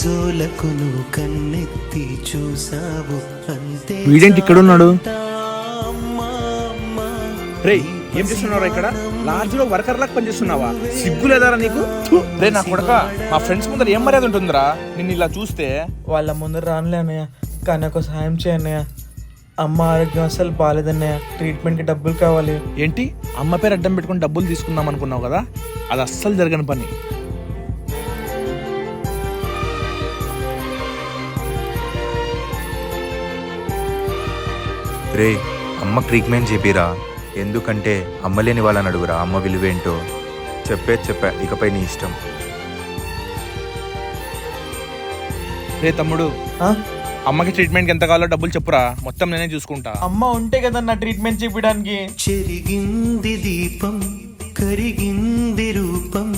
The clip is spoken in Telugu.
జోలకును కన్నెత్తి చూసావు అంతే. వీడేంటి ఇక్కడ ఉన్నాడు? రే ఏం చేస్తున్నారా ఇక్కడ? లాడ్జ్ లో వర్కర్ లాగా పనిచేస్తున్నావా? సిగ్గు లేదారా నీకు? రే నా కొడక, మా ఫ్రెండ్స్ ముందర ఏం మర్యాద ఉంటుందిరా నిన్ను ఇలా చూస్తే? వాళ్ళ ముందర రానులే అన్నయ్య, కానీ ఒక సాయం చేయన్నయ్య. అమ్మ ఆరోగ్యం అసలు బాగాలేదన్నయ్య, ట్రీట్మెంట్కి డబ్బులు కావాలి. ఏంటి అమ్మ పేరు అడ్డం పెట్టుకుని డబ్బులు తీసుకుందాం అనుకున్నావు కదా? అది అస్సలు జరగని పని. రే అమ్మ ట్రీట్మెంట్ చెప్పిరా, ఎందుకంటే అమ్మలేని వాళ్ళని అడుగురా అమ్మ విలువేంటో. చెప్పా, ఇకపై నీ ఇష్టం. రే తమ్ముడు, అమ్మకి ట్రీట్మెంట్కి ఎంత కావాలో డబ్బులు చెప్పురా, మొత్తం నేనే చూసుకుంటా. అమ్మ ఉంటే కదన్నా ట్రీట్మెంట్ చేయించడానికి. చెరిగింది దీపం కరిగింది రూపం